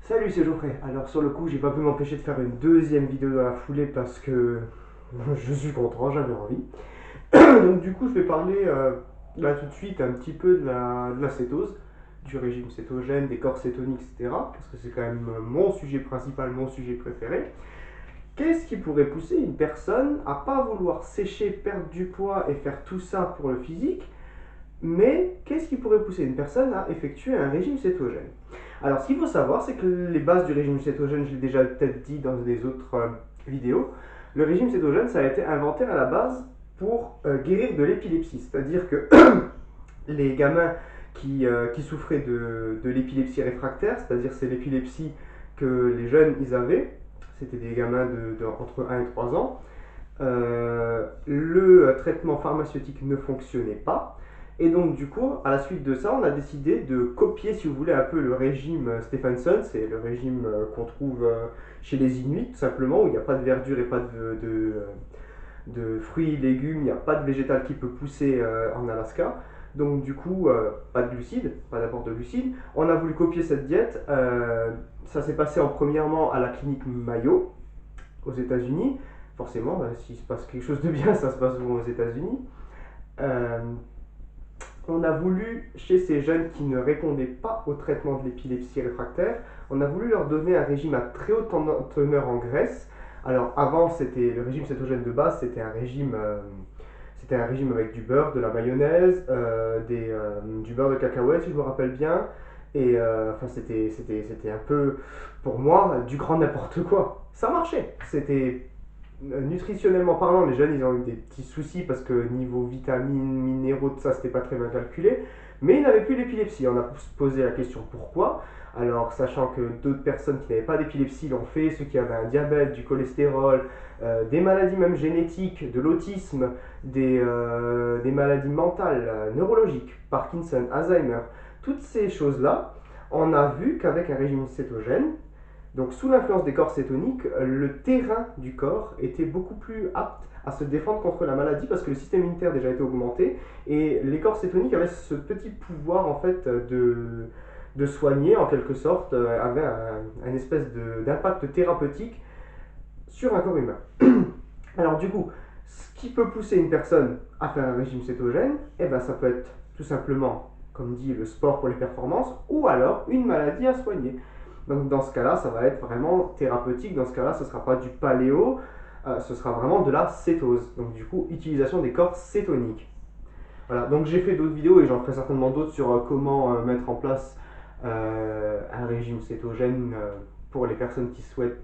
Salut, c'est Geoffrey. Alors sur le coup, j'ai pas pu m'empêcher de faire une deuxième vidéo dans la foulée parce que je suis content, j'avais envie. Donc du coup, je vais parler là tout de suite un petit peu de la cétose, du régime cétogène, des corps cétoniques, etc. Parce que c'est quand même mon sujet principal, mon sujet préféré. Qu'est-ce qui pourrait pousser une personne à pas vouloir sécher, perdre du poids et faire tout ça pour le physique, mais qu'est-ce qui pourrait pousser une personne à effectuer un régime cétogène? Alors, ce qu'il faut savoir, c'est que les bases du régime cétogène, je l'ai déjà peut-être dit dans des autres vidéos, le régime cétogène, ça a été inventé à la base pour guérir de l'épilepsie. C'est-à-dire que les gamins qui souffraient de l'épilepsie réfractaire, c'est-à-dire c'est l'épilepsie que les jeunes ils avaient, c'était des gamins entre 1 et 3 ans, le traitement pharmaceutique ne fonctionnait pas. Et donc, du coup, à la suite de ça, on a décidé de copier, si vous voulez, un peu le régime Stephenson. C'est le régime qu'on trouve chez les Inuits, tout simplement, où il n'y a pas de verdure et pas de fruits, légumes, il n'y a pas de végétal qui peut pousser en Alaska. Donc, du coup, pas de glucides, pas d'apport de glucides. On a voulu copier cette diète. Ça s'est passé premièrement à la clinique Mayo, aux États-Unis. Forcément, s'il se passe quelque chose de bien, ça se passe souvent aux États-Unis. Euh, on a voulu, chez ces jeunes qui ne répondaient pas au traitement de l'épilepsie réfractaire, on a voulu leur donner un régime à très haute teneur en graisse. Alors avant, c'était le régime cétogène de base, c'était un régime avec du beurre, de la mayonnaise, du beurre de cacahuète, si je me rappelle bien. Et enfin, c'était un peu, pour moi, du grand n'importe quoi. Ça marchait. C'était nutritionnellement parlant, les jeunes ils ont eu des petits soucis parce que niveau vitamines, minéraux, tout ça c'était pas très bien calculé, mais ils n'avaient plus l'épilepsie. On a posé la question pourquoi. Alors, sachant que d'autres personnes qui n'avaient pas d'épilepsie l'ont fait, ceux qui avaient un diabète, du cholestérol, des maladies même génétiques, de l'autisme, des maladies mentales, neurologiques, Parkinson, Alzheimer, toutes ces choses-là, on a vu qu'avec un régime cétogène, donc sous l'influence des corps cétoniques, le terrain du corps était beaucoup plus apte à se défendre contre la maladie parce que le système immunitaire déjà été augmenté et les corps cétoniques avaient ce petit pouvoir en fait de soigner en quelque sorte, avait un espèce d'impact thérapeutique sur un corps humain. Alors du coup, ce qui peut pousser une personne à faire un régime cétogène, eh ben, ça peut être tout simplement, comme dit, le sport pour les performances ou alors une maladie à soigner. Donc dans ce cas-là, ça va être vraiment thérapeutique. Dans ce cas-là, ce ne sera pas du paléo, ce sera vraiment de la cétose. Donc du coup, utilisation des corps cétoniques. Voilà, donc j'ai fait d'autres vidéos et j'en ferai certainement d'autres sur comment mettre en place un régime cétogène pour les personnes qui souhaitent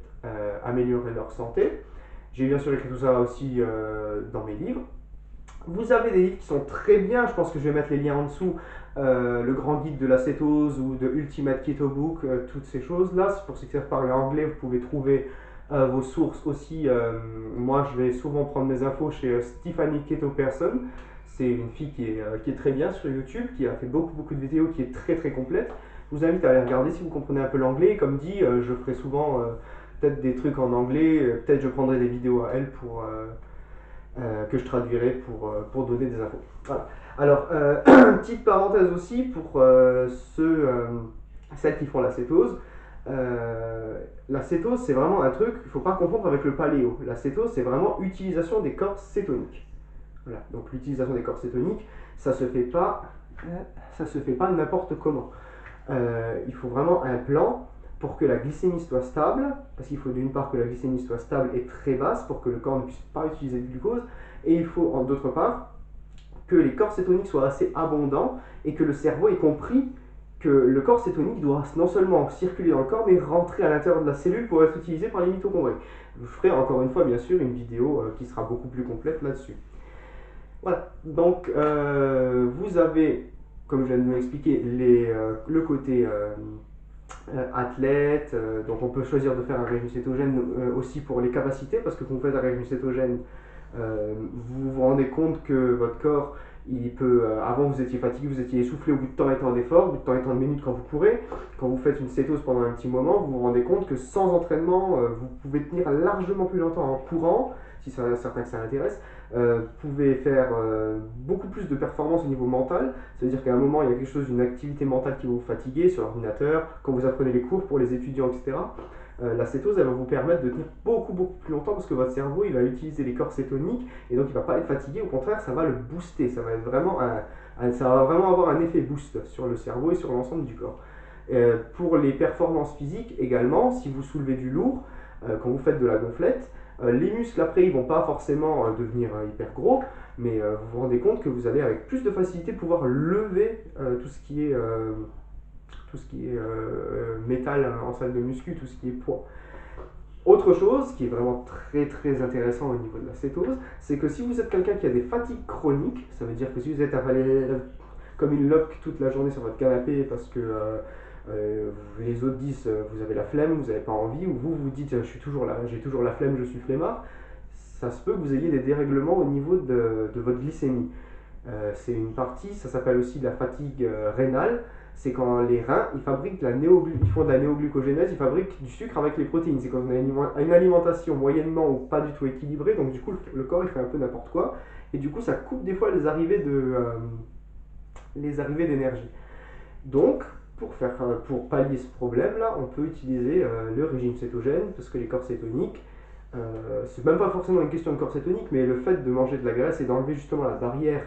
améliorer leur santé. J'ai bien sûr écrit tout ça aussi dans mes livres. Vous avez des livres qui sont très bien, je pense que je vais mettre les liens en dessous, le grand guide de la cétose ou de Ultimate Keto Book, toutes ces choses-là. Pour ceux qui savent parler anglais, vous pouvez trouver vos sources aussi. Moi, je vais souvent prendre mes infos chez Stephanie Keto Person. C'est une fille qui est très bien sur YouTube, qui a fait beaucoup de vidéos, qui est très très complète. Je vous invite à aller regarder si vous comprenez un peu l'anglais. Comme dit, je ferai souvent peut-être des trucs en anglais, peut-être je prendrai des vidéos à elle que je traduirai pour donner des infos. Voilà. Alors, petite parenthèse aussi pour celles qui font la cétose. La cétose, c'est vraiment un truc, il ne faut pas confondre avec le paléo. La cétose, c'est vraiment utilisation des corps cétoniques. Voilà. Donc l'utilisation des corps cétoniques, ça se fait pas n'importe comment. Il faut vraiment un plan pour que la glycémie soit stable, parce qu'il faut d'une part que la glycémie soit stable et très basse pour que le corps ne puisse pas utiliser de glucose, et il faut d'autre part que les corps cétoniques soient assez abondants et que le cerveau ait compris que le corps cétonique doit non seulement circuler dans le corps, mais rentrer à l'intérieur de la cellule pour être utilisé par les mitochondries. Je ferai encore une fois, bien sûr, une vidéo qui sera beaucoup plus complète là-dessus. Voilà, donc vous avez, comme je viens de vous l'expliquer, le côté athlète, donc on peut choisir de faire un régime cétogène aussi pour les capacités, parce que quand vous faites un régime cétogène, vous vous rendez compte que votre corps Il peut, avant vous étiez fatigué, vous étiez essoufflé au bout de temps et temps d'effort, au bout de temps et temps de minutes quand vous courez. Quand vous faites une cétose pendant un petit moment, vous vous rendez compte que sans entraînement, vous pouvez tenir largement plus longtemps en courant, si ça, certains que ça intéresse. Vous pouvez faire beaucoup plus de performance au niveau mental. Ça veut dire qu'à un moment, il y a quelque chose, une activité mentale qui va vous fatiguer sur l'ordinateur, quand vous apprenez les cours pour les étudiants, etc. La cétose, elle va vous permettre de tenir beaucoup plus longtemps parce que votre cerveau, il va utiliser les corps cétoniques et donc il ne va pas être fatigué. Au contraire, ça va le booster. Ça va être vraiment ça va vraiment avoir un effet boost sur le cerveau et sur l'ensemble du corps. Pour les performances physiques également, si vous soulevez du lourd, quand vous faites de la gonflette, les muscles après ils vont pas forcément devenir hyper gros, mais vous vous rendez compte que vous allez avec plus de facilité pouvoir lever tout ce qui est métal en salle de muscu, tout ce qui est poids. Autre chose qui est vraiment très intéressant au niveau de la cétose, c'est que si vous êtes quelqu'un qui a des fatigues chroniques, ça veut dire que si vous êtes avalé comme une loque toute la journée sur votre canapé parce que les autres disent vous avez la flemme, vous n'avez pas envie, ou vous vous dites je suis toujours là, j'ai toujours la flemme, je suis flemmard, ça se peut que vous ayez des dérèglements au niveau de votre glycémie. C'est une partie, ça s'appelle aussi de la fatigue rénale. C'est quand les reins ils fabriquent ils font de la néoglucogénèse, ils fabriquent du sucre avec les protéines. C'est quand on a une alimentation moyennement ou pas du tout équilibrée, donc du coup le corps il fait un peu n'importe quoi, et du coup ça coupe des fois les arrivées d'énergie. Donc pour pallier ce problème-là, on peut utiliser le régime cétogène, parce que les corps cétoniques, c'est même pas forcément une question de corps cétonique, mais le fait de manger de la graisse et d'enlever justement la barrière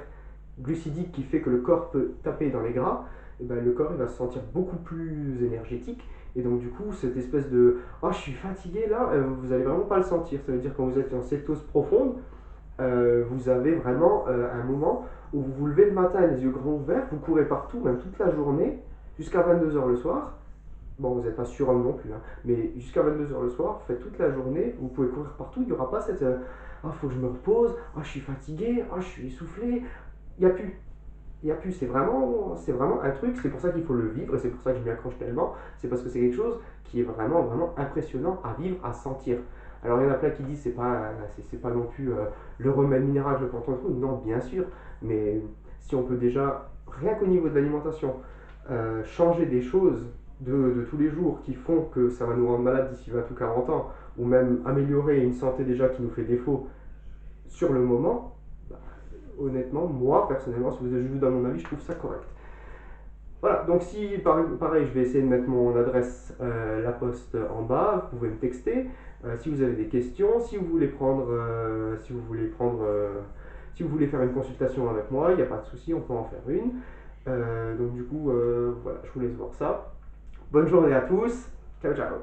glucidique qui fait que le corps peut taper dans les gras, et ben le corps il va se sentir beaucoup plus énergétique. Et donc du coup, cette espèce de « oh je suis fatigué là vous allez vraiment pas le sentir. Ça veut dire quand vous êtes en cétose profonde, vous avez vraiment un moment où vous vous levez le matin les yeux grands ouverts, vous courez partout, même toute la journée, jusqu'à 22h le soir. Bon, vous n'êtes pas surhomme non plus, hein, mais jusqu'à 22h le soir, vous faites toute la journée, vous pouvez courir partout, il n'y aura pas cette ah, faut que je me repose, ah, je suis fatigué, ah, je suis essoufflé. Il n'y a plus. Il n'y a plus. C'est vraiment un truc, c'est pour ça qu'il faut le vivre et c'est pour ça que je m'y accroche tellement. C'est parce que c'est quelque chose qui est vraiment impressionnant à vivre, à sentir. Alors il y en a plein qui disent c'est pas non plus le remède miracle contre tout. Non, bien sûr, mais si on peut déjà, rien qu'au niveau de l'alimentation, changer des choses de tous les jours qui font que ça va nous rendre malades d'ici 20 ou 40 ans, ou même améliorer une santé déjà qui nous fait défaut sur le moment, bah, honnêtement, moi personnellement, si je vous donne mon avis, je trouve ça correct. Voilà, donc si pareil, je vais essayer de mettre mon adresse la poste en bas, vous pouvez me texter. Si vous avez des questions, si vous voulez si vous voulez faire une consultation avec moi, il n'y a pas de souci, on peut en faire une. Donc du coup, voilà, je vous laisse voir ça. Bonne journée à tous, ciao ciao.